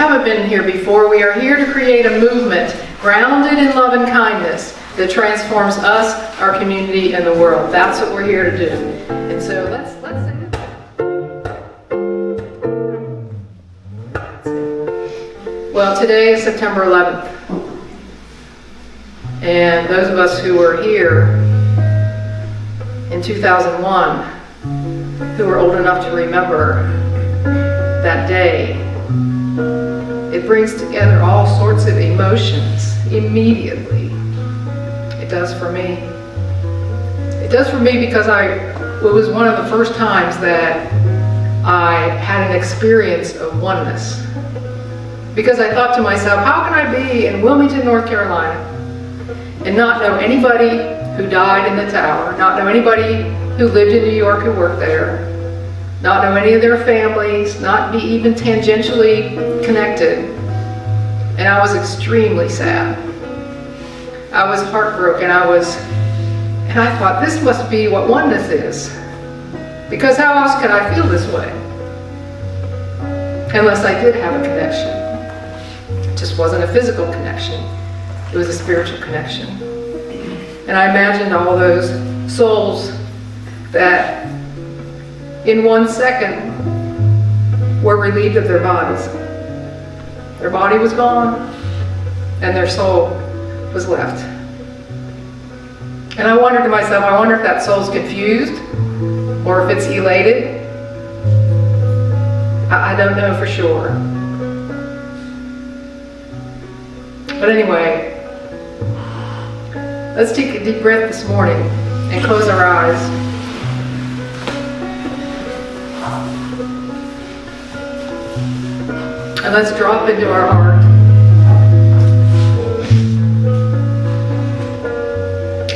haven't been here before, we are here to create a movement grounded in love and kindness that transforms us, our community, and the world. That's what we're here to do. And so let's sing it. Well, today is September 11th. And those of us who were here in 2001, who were old enough to remember that day, it brings together all sorts of emotions immediately. It does for me. It does for me because it was one of the first times that I had an experience of oneness. Because I thought to myself, how can I be in Wilmington, North Carolina, and not know anybody who died in the tower, not know anybody who lived in New York who worked there, not know any of their families, not be even tangentially connected. And I was extremely sad. I was heartbroken. And I thought, this must be what oneness is. Because how else could I feel this way? Unless I did have a connection. It just wasn't a physical connection. It was a spiritual connection. And I imagined all those souls that in 1 second were relieved of their bodies. Their body was gone and their soul was left. And I wondered to myself, I wonder if that soul's confused or if it's elated. I don't know for sure. But anyway, let's take a deep breath this morning and close our eyes. And let's drop into our heart.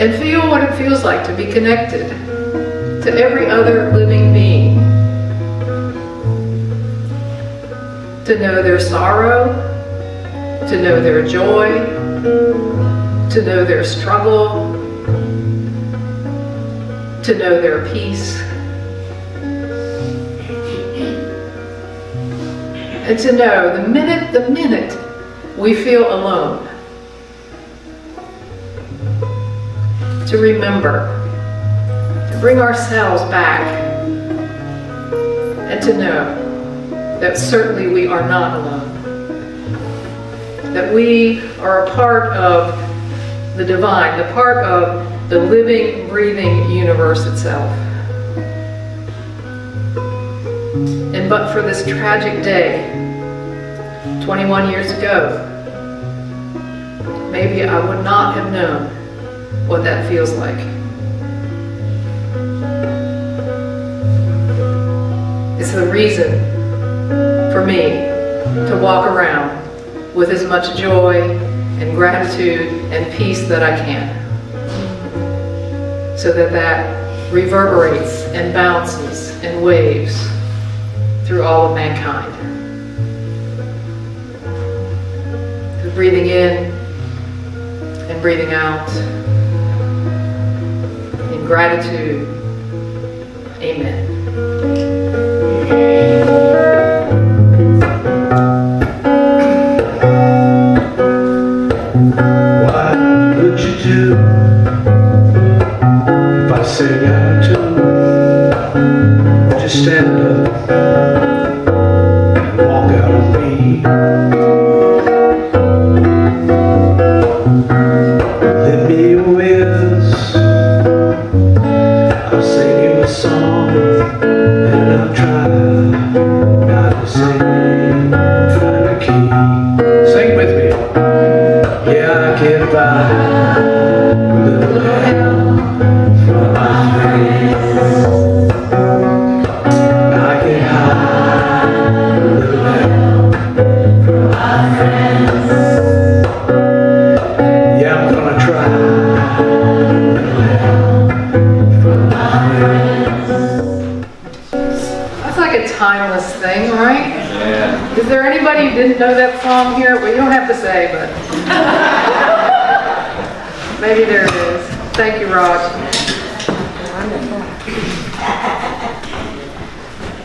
And feel what it feels like to be connected to every other living being. To know their sorrow, to know their joy, to know their struggle, to know their peace, and to know the minute we feel alone, to remember, to bring ourselves back, and to know that certainly we are not alone. That we are a part of the divine, the part of the living, breathing universe itself. And but for this tragic day, 21 years ago, maybe I would not have known what that feels like. It's the reason for me to walk around with as much joy and gratitude and peace that I can, so that reverberates and bounces and waves through all of mankind. Through breathing in and breathing out in gratitude. Amen. If I say I do, just stand up and walk out on me. Lend me your ears, I'll sing you a song, and I'll try not to sing out of key. Sing with me. Yeah, I get by. Little help from my friends. I get high. Little help from my friends. Yeah, I'm gonna try. Little help from my friends. That's like a timeless thing, right? Yeah. Is there anybody who didn't know that song here? Well, you don't have to say, but maybe there it is. Thank you, Raj.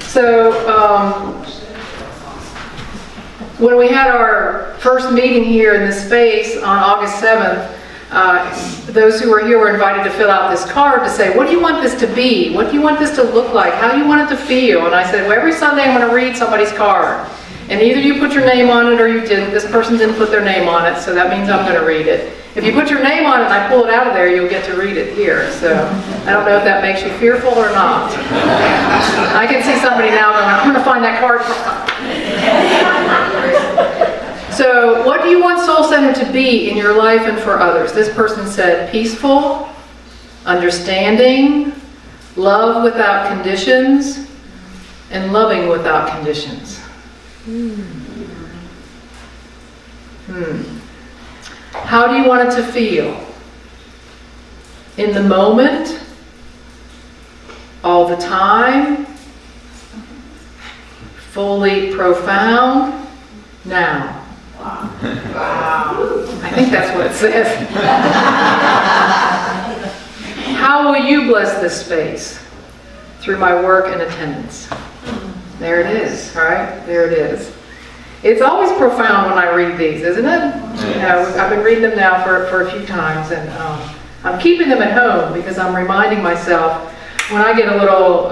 So, when we had our first meeting here in this space on August 7th, those who were here were invited to fill out this card to say, what do you want this to be? What do you want this to look like? How do you want it to feel? And I said, well, every Sunday I'm going to read somebody's card. And either you put your name on it or you didn't. This person didn't put their name on it, so that means I'm going to read it. If you put your name on it and I pull it out of there, you'll get to read it here. So I don't know if that makes you fearful or not. I can see somebody now going, I'm going to find that card. So what do you want Soul Center to be in your life and for others? This person said peaceful, understanding, love without conditions, and loving without conditions. How do you want it to feel? In the moment? All the time? Fully profound? Now? Wow. I think that's what it says. How will you bless this space? Through my work and attendance. There it is, right? There it is. It's always profound when I read these, isn't it? Yes. You know, I've been reading them now for a few times, and I'm keeping them at home because I'm reminding myself when I get a little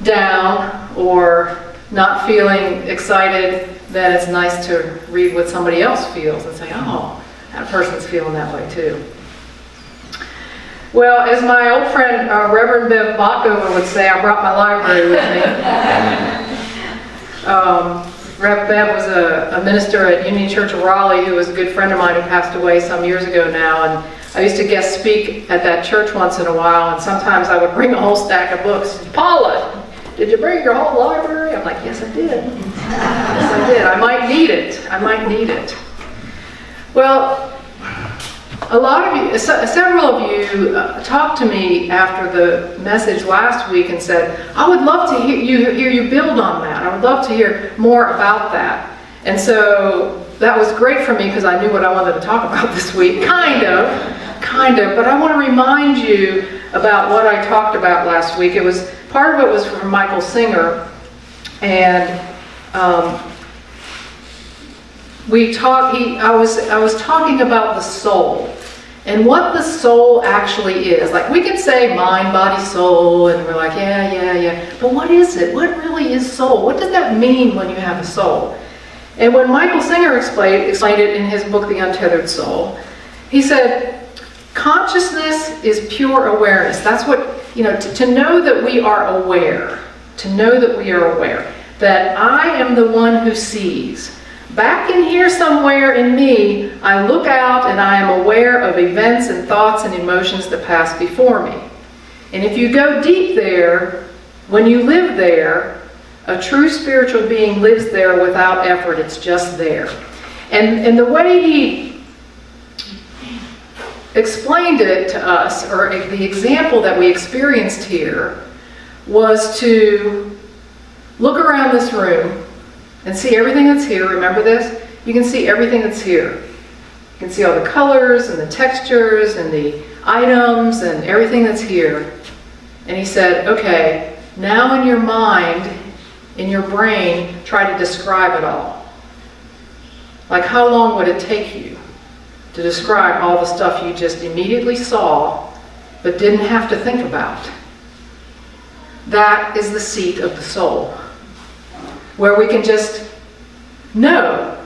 down or not feeling excited, then it's nice to read what somebody else feels and say, oh, that person's feeling that way too. Well, as my old friend Reverend Bev Bockover would say, I brought my library with me. Rev Bev was a minister at Union Church of Raleigh who was a good friend of mine who passed away some years ago now, and I used to guest speak at that church once in a while, and sometimes I would bring a whole stack of books. Paula, did you bring your whole library? I'm like, yes, I did. Yes, I did. I might need it. I might need it. Well, a lot of you, several of you talked to me after the message last week and said, I would love to hear you build on that. I would love to hear more about that. And so that was great for me because I knew what I wanted to talk about this week. Kind of. But I want to remind you about what I talked about last week. Part of it was from Michael Singer. And I was talking about the soul and what the soul actually is. Like, we can say mind, body, soul, and we're like, yeah. But what is it? What really is soul? What does that mean when you have a soul? And when Michael Singer explained it in his book, The Untethered Soul, he said, consciousness is pure awareness. That's what, to know that we are aware. To know that we are aware. That I am the one who sees. Back in here somewhere in me, I look out and I am aware of events and thoughts and emotions that pass before me. And if you go deep there, when you live there, a true spiritual being lives there without effort. It's just there. And the way he explained it to us, or the example that we experienced here, was to look around this room and see everything that's here. Remember this? You can see everything that's here. You can see all the colors and the textures and the items and everything that's here. And he said, okay, now in your mind, in your brain, try to describe it all. Like, how long would it take you to describe all the stuff you just immediately saw but didn't have to think about? That is the seat of the soul, where we can just know.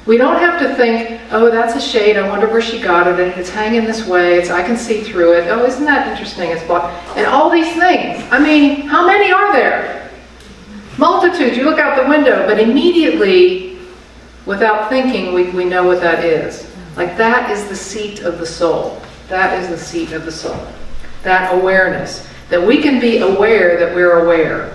We don't have to think, oh, that's a shade, I wonder where she got it, and it's hanging this way, I can see through it, oh, isn't that interesting, it's blocked, and all these things. I mean, how many are there? Multitudes. You look out the window, but immediately, without thinking, we know what that is. Like, that is the seat of the soul. That is the seat of the soul. That awareness. That we can be aware that we're aware.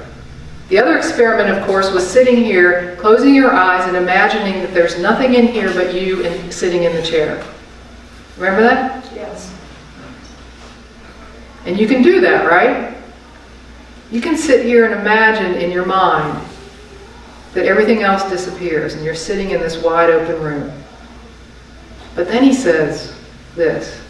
The other experiment, of course, was sitting here, closing your eyes and imagining that there's nothing in here but you sitting in the chair. Remember that? Yes. And you can do that, right? You can sit here and imagine in your mind that everything else disappears and you're sitting in this wide open room. But then he says this.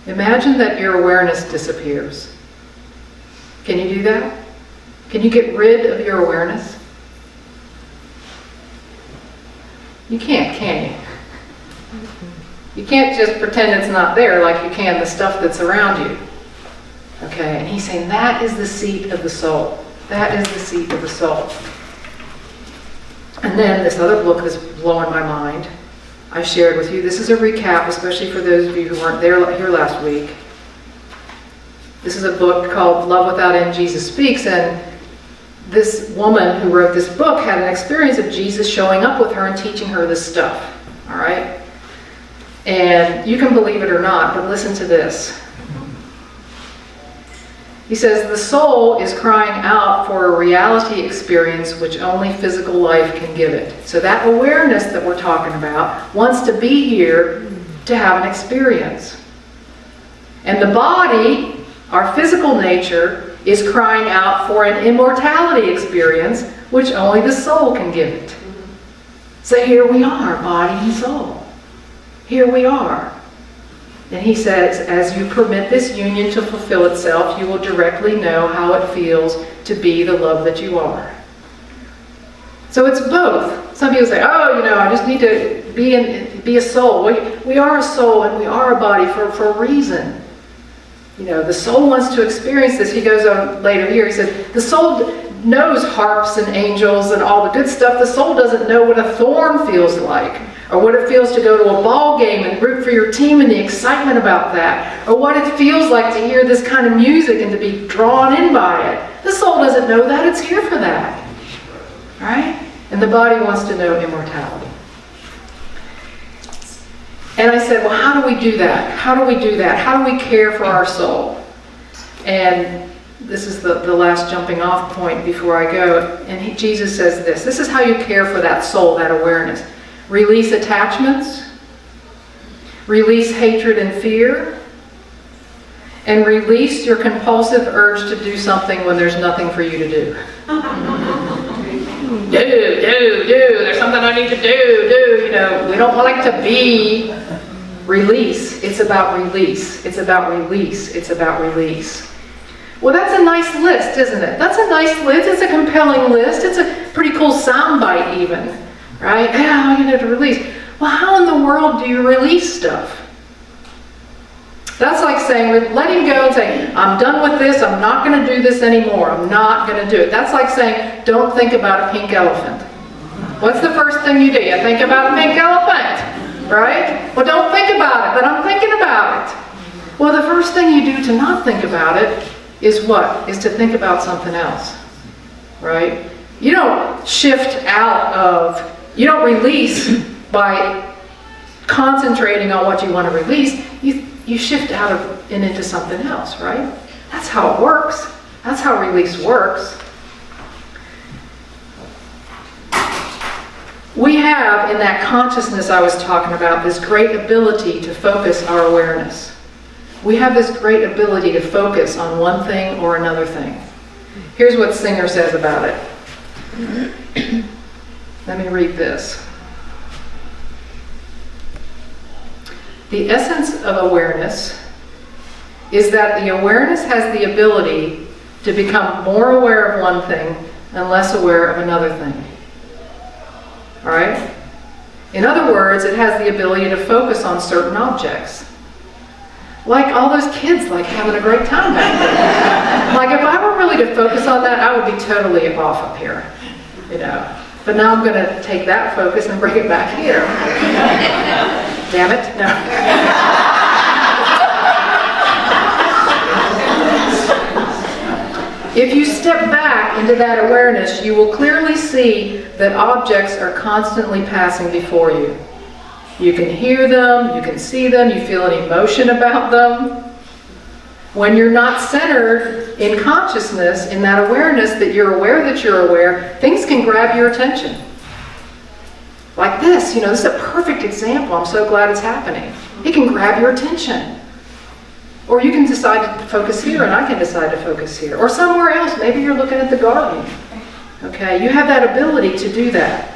Imagine that your awareness disappears. Can you do that? Can you get rid of your awareness? You can't, can you? You can't just pretend it's not there like you can the stuff that's around you. Okay, and he's saying that is the seat of the soul. That is the seat of the soul. And then this other book that's blowing my mind, I shared with you. This is a recap, especially for those of you who weren't here last week. This is a book called Love Without End, Jesus Speaks, and this woman who wrote this book had an experience of Jesus showing up with her and teaching her this stuff. All right? And you can believe it or not, but listen to this. He says, the soul is crying out for a reality experience which only physical life can give it. So that awareness that we're talking about wants to be here to have an experience. And the body, our physical nature, is crying out for an immortality experience which only the soul can give it. So here we are, body and soul. Here we are. And he says, as you permit this union to fulfill itself, you will directly know how it feels to be the love that you are. So it's both. Some people say, oh, I just need to be a soul. We are a soul and we are a body for a reason. The soul wants to experience this. He goes on later here, he says, the soul knows harps and angels and all the good stuff. The soul doesn't know what a thorn feels like, or what it feels to go to a ball game and root for your team and the excitement about that, or what it feels like to hear this kind of music and to be drawn in by it. The soul doesn't know that. It's here for that. Right? And the body wants to know immortality. And I said, well, how do we do that? How do we do that? How do we care for our soul? And this is the last jumping off point before I go. And Jesus says this. This is how you care for that soul, that awareness. Release attachments. Release hatred and fear. And release your compulsive urge to do something when there's nothing for you to do. Do. There's something I need to do. We don't like to be. Release. It's about release. It's about release. It's about release. Well, that's a nice list, isn't it? That's a nice list. It's a compelling list. It's a pretty cool soundbite even. Right? Yeah, I'm going to release. Well, how in the world do you release stuff? That's like saying, letting go and saying, I'm done with this. I'm not going to do this anymore. I'm not going to do it. That's like saying, don't think about a pink elephant. What's the first thing you do? You think about a pink elephant, right? Well, don't think about it, but I'm thinking about it. Well, the first thing you do to not think about it is what? Is to think about something else, right? You don't shift out of, you don't release by concentrating on what you want to release. You shift out of and into something else, right? That's how it works. That's how release works. We have, in that consciousness I was talking about, this great ability to focus our awareness. We have this great ability to focus on one thing or another thing. Here's what Singer says about it. Let me read this. The essence of awareness is that the awareness has the ability to become more aware of one thing and less aware of another thing. All right? In other words, it has the ability to focus on certain objects. Like all those kids like having a great time back there. Like if I were really to focus on that, I would be totally off up here. But now I'm going to take that focus and bring it back here. Damn it. No. If you step back into that awareness, you will clearly see that objects are constantly passing before you. You can hear them, you can see them, you feel an emotion about them. When you're not centered in consciousness, in that awareness that you're aware, things can grab your attention. Like this, this is a perfect example. I'm so glad it's happening. It can grab your attention. Or you can decide to focus here, and I can decide to focus here. Or somewhere else. Maybe you're looking at the garden. Okay, you have that ability to do that.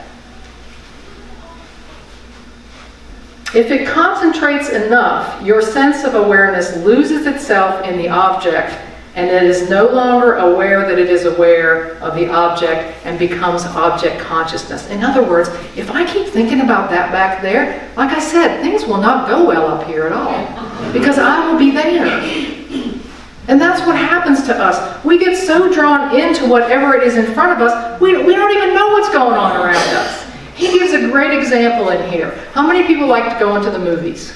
If it concentrates enough, your sense of awareness loses itself in the object And it is no longer aware that it is aware of the object and becomes object consciousness. In other words, if I keep thinking about that back there, like I said, things will not go well up here at all, because I will be there. And that's what happens to us. We get so drawn into whatever it is in front of us, we don't even know what's going on around us. He gives a great example in here. How many people like to go into the movies?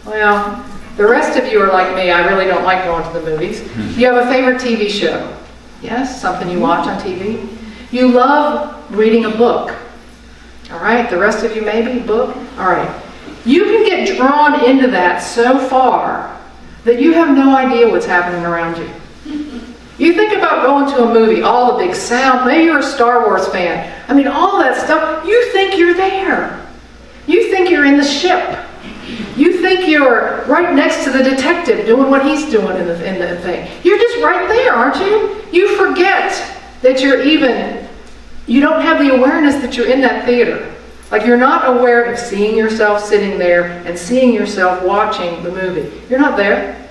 Well, the rest of you are like me. I really don't like going to the movies. Do you have a favorite TV show? Yes, something you watch on TV? You love reading a book. All right, the rest of you maybe, book? All right. You can get drawn into that so far that you have no idea what's happening around you. You think about going to a movie, all the big sound, maybe you're a Star Wars fan. I mean, all that stuff, you think you're there. You think you're in the ship. You think you're right next to the detective doing what he's doing in the thing. You're just right there, aren't you? You forget that you don't have the awareness that you're in that theater. Like you're not aware of seeing yourself sitting there and seeing yourself watching the movie. You're not there.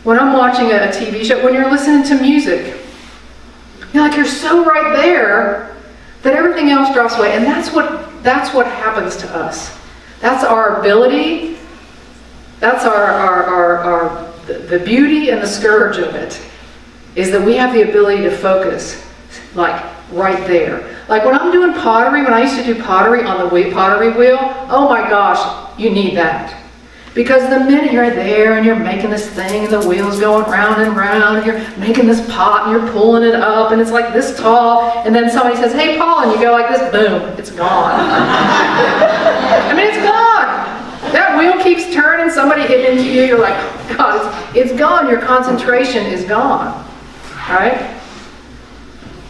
When I'm watching a TV show, when you're listening to music, you're so right there that everything else drops away. And that's what happens to us. That's our ability. That's the beauty and the scourge of it, is that we have the ability to focus, like right there. Like when I'm doing pottery, when I used to do pottery on the pottery wheel, oh my gosh, you need that. Because the minute you're there and you're making this thing and the wheel's going round and round, and you're making this pot and you're pulling it up and it's like this tall, and then somebody says, hey Paul, and you go like this, boom, it's gone. I mean, it's gone. That wheel keeps turning, somebody hit into you, you're like, oh God, it's gone. Your concentration is gone. Right?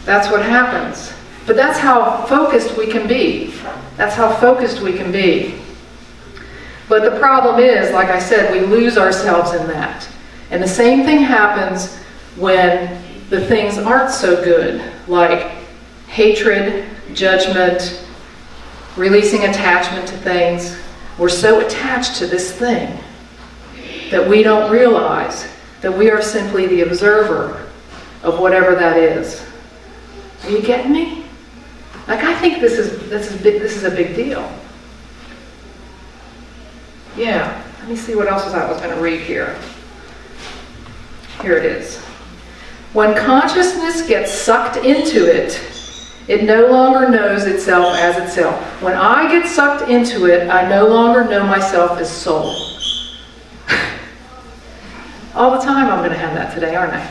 That's what happens. But that's how focused we can be. That's how focused we can be. But the problem is, like I said, we lose ourselves in that. And the same thing happens when the things aren't so good, like hatred, judgment, releasing attachment to things. We're so attached to this thing that we don't realize that we are simply the observer of whatever that is. Are you getting me? Like, I think this is a big deal. Yeah, let me see what else I was going to read here. Here it is. When consciousness gets sucked into it, it no longer knows itself as itself. When I get sucked into it, I no longer know myself as soul. All the time I'm going to have that today, aren't I?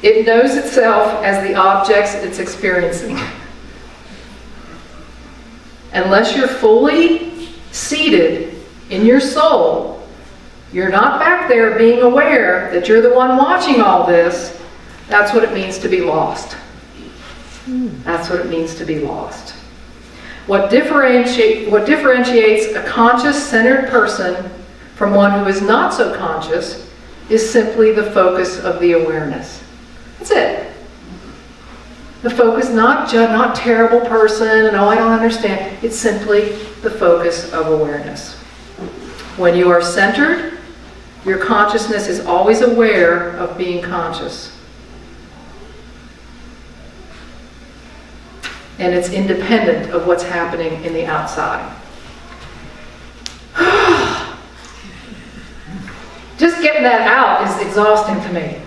It knows itself as the objects it's experiencing. Unless you're fully seated in your soul, you're not back there being aware that you're the one watching all this. That's what it means to be lost. That's what it means to be lost. What differentiates a conscious, centered person from one who is not so conscious is simply the focus of the awareness. That's it. The focus, not terrible person, and I don't understand. It's simply the focus of awareness. When you are centered, your consciousness is always aware of being conscious. And it's independent of what's happening in the outside. Just getting that out is exhausting to me.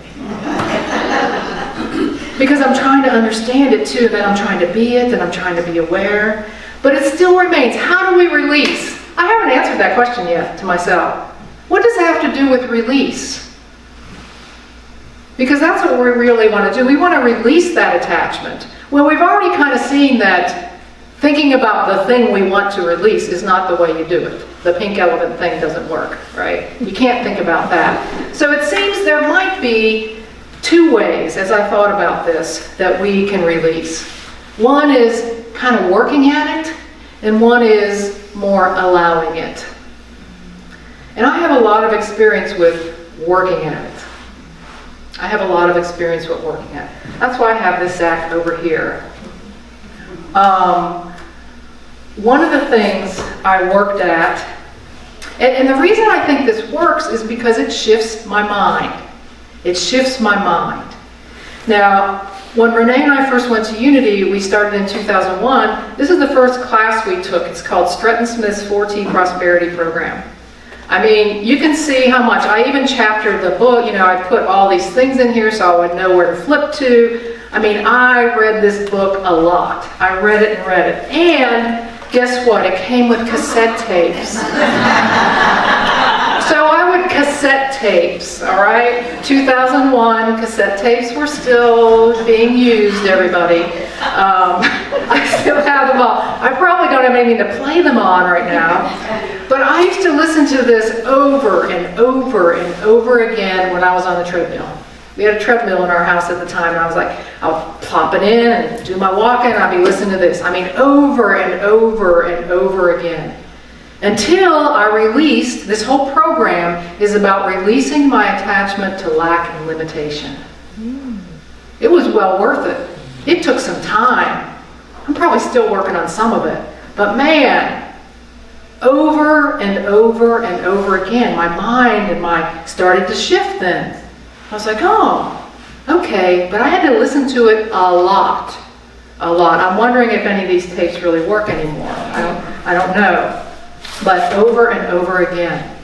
Because I'm trying to understand it too, then I'm trying to be it, then I'm trying to be aware. But it still remains. How do we release? I haven't answered that question yet to myself. What does it have to do with release? Because that's what we really want to do. We want to release that attachment. Well, we've already kind of seen that thinking about the thing we want to release is not the way you do it. The pink elephant thing doesn't work, right? You can't think about that. So it seems there might be two ways, as I thought about this, that we can release. One is kind of working at it, and one is more allowing it. And I have a lot of experience with working at it. I have a lot of experience with working at it. That's why I have this sack over here. One of the things I worked at And the reason I think this works is because it shifts my mind. It shifts my mind. Now, when Renee and I first went to Unity, we started in 2001. This is the first class we took. It's called Stretton Smith's 4T Prosperity Program. I mean, you can see how much. I even chaptered the book. You know, I put all these things in here so I would know where to flip to. I mean, I read this book a lot. I read it and read it. And guess what? It came with cassette tapes. So I would cassette tapes, all right? 2001, cassette tapes were still being used, everybody. I still have them all. I probably don't have anything to play them on right now. But I used to listen to this over and over and over again when I was on the treadmill. We had a treadmill in our house at the time, and I was like, I'll pop it in and do my walking, and I'll be listening to this. I mean, over and over and over again. Until I released, this whole program is about releasing my attachment to lack and limitation. It was well worth it. It took some time. I'm probably still working on some of it. But man, over and over and over again, my mind and started to shift then. I was like, oh, okay, but I had to listen to it a lot. I'm wondering if any of these tapes really work anymore. I don't know. But over and over again.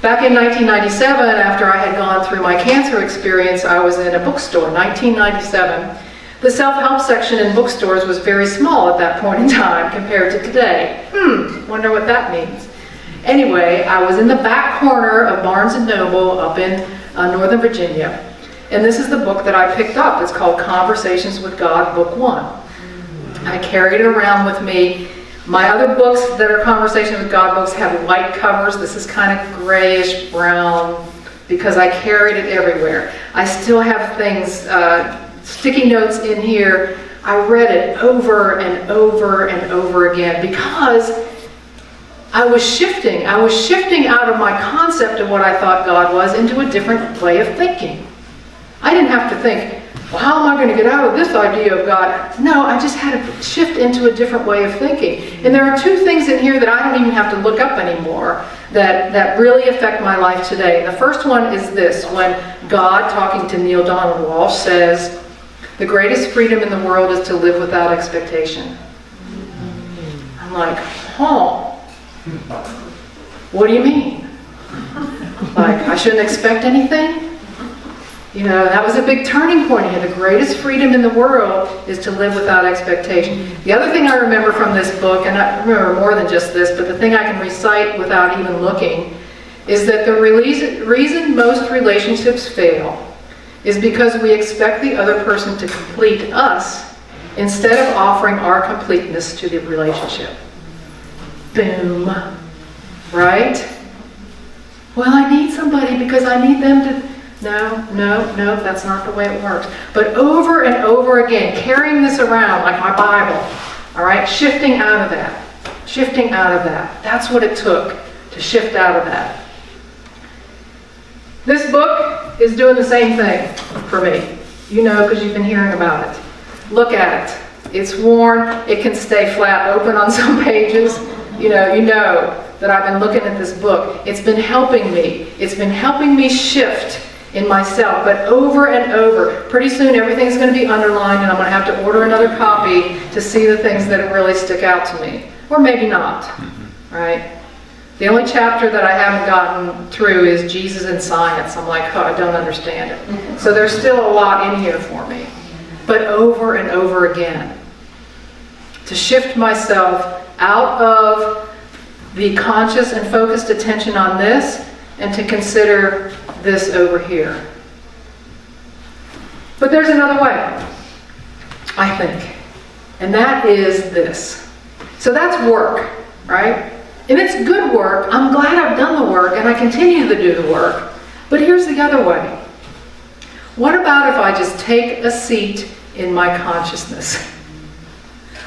Back in 1997, after I had gone through my cancer experience, I was in a bookstore, 1997. The self-help section in bookstores was very small at that point in time compared to today. Wonder what that means. Anyway, I was in the back corner of Barnes & Noble up in Northern Virginia. And this is the book that I picked up. It's called Conversations with God, Book 1. I carried it around with me. My other books that are Conversations with God books have white covers. This is kind of grayish brown because I carried it everywhere. I still have things, sticky notes in here. I read it over and over and over again because I was shifting. I was shifting out of my concept of what I thought God was into a different way of thinking. I didn't have to think, well, how am I going to get out of this idea of God? No, I just had to shift into a different way of thinking. And there are two things in here that I don't even have to look up anymore that really affect my life today. The first one is this, when God, talking to Neale Donald Walsch, says, the greatest freedom in the world is to live without expectation. I'm like, what do you mean? Like, I shouldn't expect anything? You know, that was a big turning point here. The greatest freedom in the world is to live without expectation. The other thing I remember from this book, and I remember more than just this, but the thing I can recite without even looking, is that the reason most relationships fail is because we expect the other person to complete us instead of offering our completeness to the relationship. Boom. Right? Well, I need somebody because I need them to... No, that's not the way it works. But over and over again, carrying this around like my Bible, all right, shifting out of that. That's what it took to shift out of that. This book is doing the same thing for me. You know, because you've been hearing about it. Look at it. It's worn. It can stay flat open on some pages. You know that I've been looking at this book. It's been helping me. It's been helping me shift in myself, but over and over. Pretty soon everything's going to be underlined and I'm going to have to order another copy to see the things that really stick out to me. Or maybe not, right? The only chapter that I haven't gotten through is Jesus and Science. I'm like, I don't understand it. So there's still a lot in here for me. But over and over again. To shift myself out of the conscious and focused attention on this and to consider this over here. But there's another way, I think. And that is this. So that's work, right? And it's good work. I'm glad I've done the work and I continue to do the work. But here's the other way. What about if I just take a seat in my consciousness?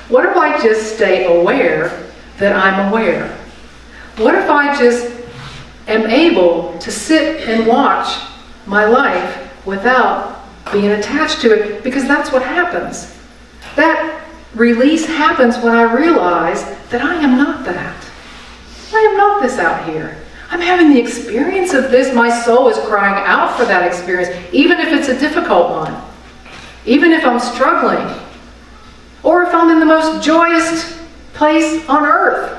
What if I just stay aware that I'm aware? What if I just am able to sit and watch my life without being attached to it? Because that's what happens. That release happens when I realize that I am not that. I am not this out here. I'm having the experience of this. My soul is crying out for that experience, even if it's a difficult one. Even if I'm struggling. Or if I'm in the most joyous place on earth.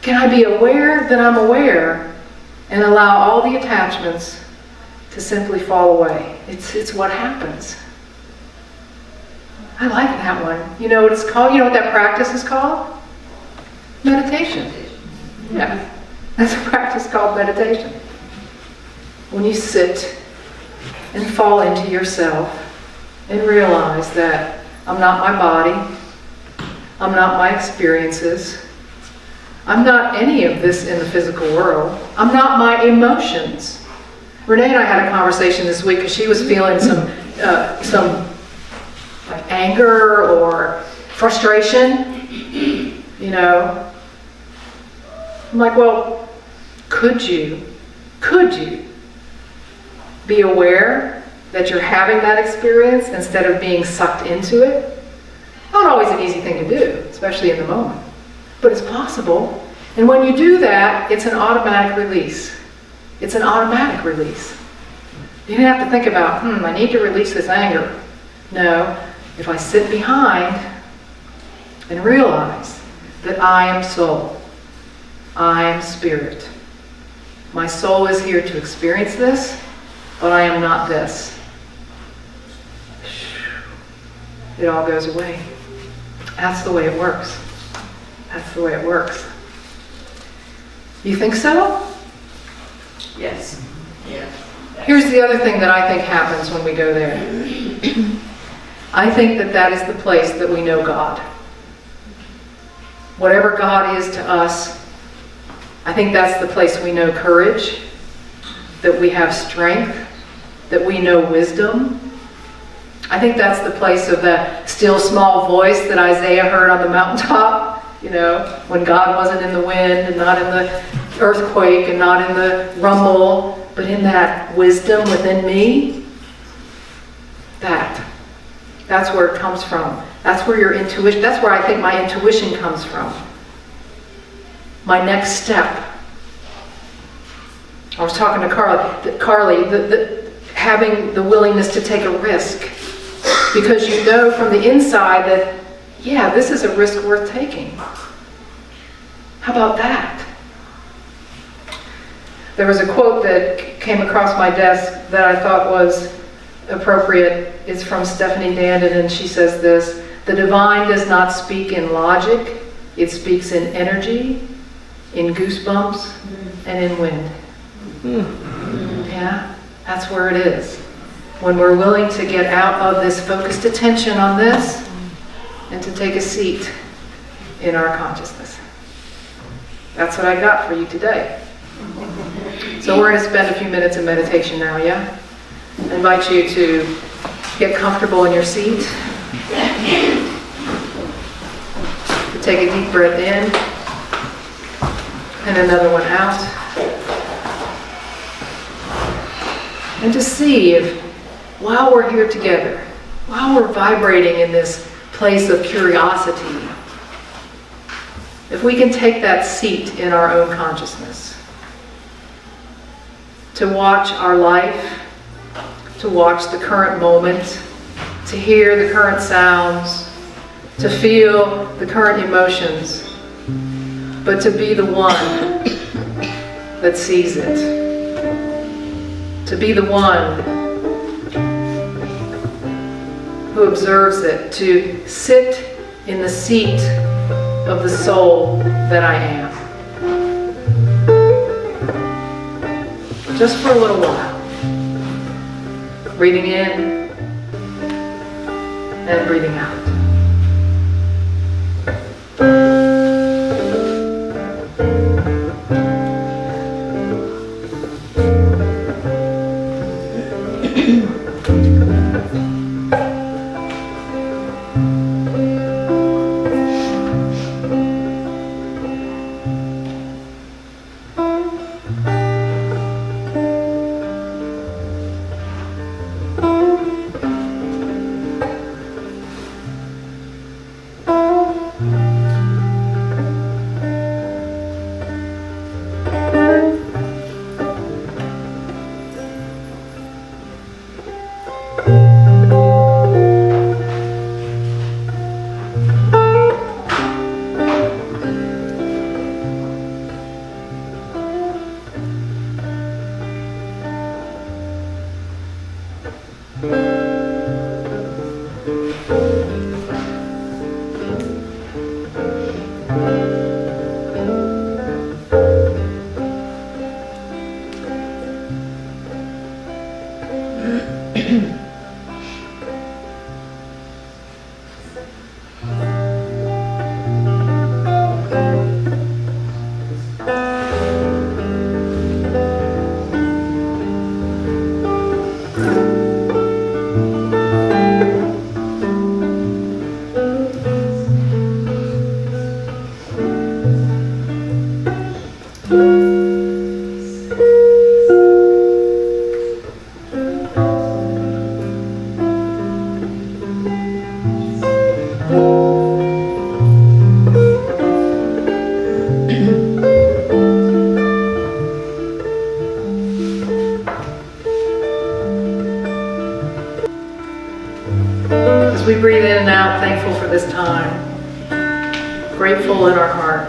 Can I be aware that I'm aware and allow all the attachments to simply fall away? It's what happens. I like that one. You know what it's called? You know what that practice is called? Meditation. Yeah, that's a practice called meditation. When you sit and fall into yourself and realize that I'm not my body, I'm not my experiences, I'm not any of this in the physical world, I'm not my emotions. Renee and I had a conversation this week because she was feeling some like anger or frustration, you know. I'm like, well, could you be aware that you're having that experience instead of being sucked into it? Not always an easy thing to do, especially in the moment. But it's possible. And when you do that, it's an automatic release. It's an automatic release. You don't have to think about, I need to release this anger. No, if I sit behind and realize that I am soul, I am spirit. My soul is here to experience this, but I am not this. It all goes away. That's the way it works. That's the way it works. You think so? Yes. Yeah. Here's the other thing that I think happens when we go there. I think that is the place that we know God. Whatever God is to us, I think that's the place we know courage, that we have strength, that we know wisdom. I think that's the place of the still small voice that Isaiah heard on the mountaintop, you know, when God wasn't in the wind and not in the earthquake and not in the rumble, but in that wisdom within me. That's where it comes from. That's where your intuition, that's where I think my intuition comes from. My next step. I was talking to Carly, having the willingness to take a risk. Because you know from the inside that, yeah, this is a risk worth taking. How about that? There was a quote that came across my desk that I thought was appropriate. It's from Stephanie Danden, and she says this: "The divine does not speak in logic, it speaks in energy, in goosebumps, and in wind." Yeah, that's where it is. When we're willing to get out of this focused attention on this and to take a seat in our consciousness. That's what I got for you today. So we're going to spend a few minutes in meditation now, yeah? I invite you to get comfortable in your seat. To take a deep breath in and another one out. And to see if, while we're here together, while we're vibrating in this place of curiosity, if we can take that seat in our own consciousness, to watch our life, to watch the current moment, to hear the current sounds, to feel the current emotions, but to be the one that sees it. To be the one who observes it, to sit in the seat of the soul that I am. Just for a little while. Breathing in and breathing out. As we breathe in and out, thankful for this time, grateful in our heart.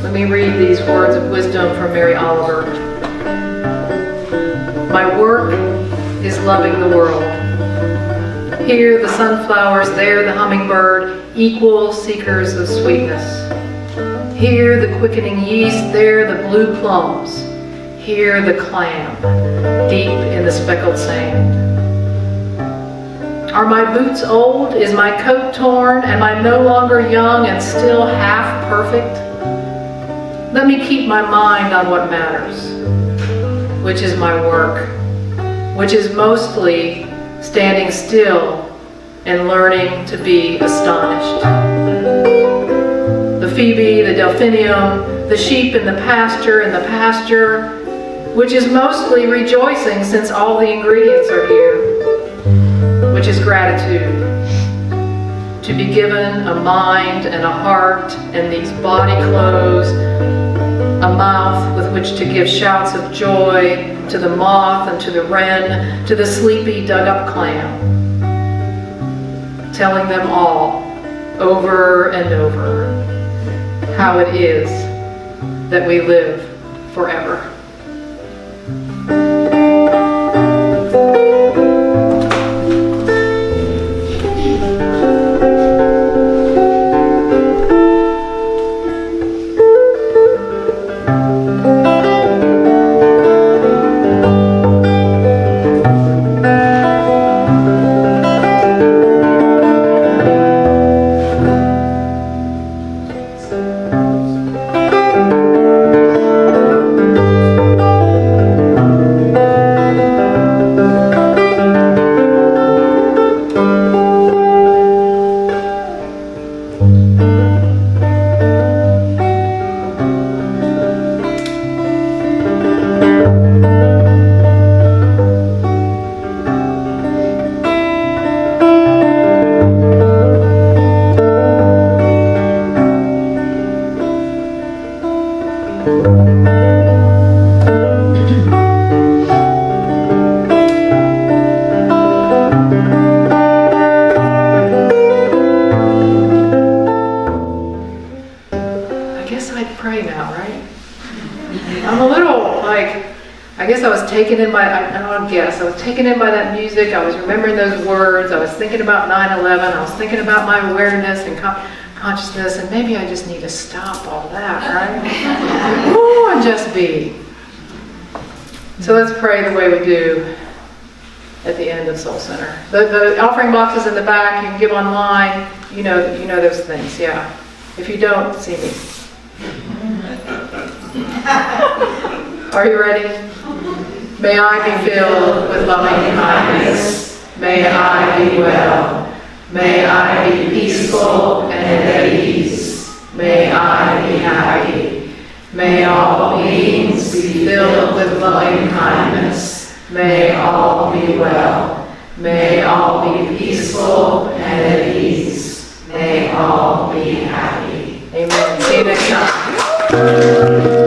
Let me read these words of wisdom from Mary Oliver. My work is loving the world. Here the sunflowers, there the hummingbird, equal seekers of sweetness. Here the quickening yeast, there the blue plums. Here the clam, deep in the speckled sand. Are my boots old? Is my coat torn? Am I no longer young and still half perfect? Let me keep my mind on what matters, which is my work, which is mostly standing still and learning to be astonished. The phoebe, the delphinium, the sheep in the pasture, which is mostly rejoicing since all the ingredients are here, which is gratitude. To be given a mind and a heart and these body clothes, a mouth with which to give shouts of joy to the moth and to the wren, to the sleepy dug-up clam, telling them all, over and over, how it is that we live forever. Taken in by, I was taken in by that music. I was remembering those words. I was thinking about 9/11. I was thinking about my awareness and consciousness, and maybe I just need to stop all that, right? Ooh, and just be. So let's pray the way we do at the end of Soul Center. The offering box is in the back. You can give online. You know those things, yeah. If you don't, see me. Are you ready? May I be filled with loving kindness. May I be well. May I be peaceful and at ease. May I be happy. May all beings be filled with loving kindness. May all be well. May all be peaceful and at ease. May all be happy. Amen. See you next time.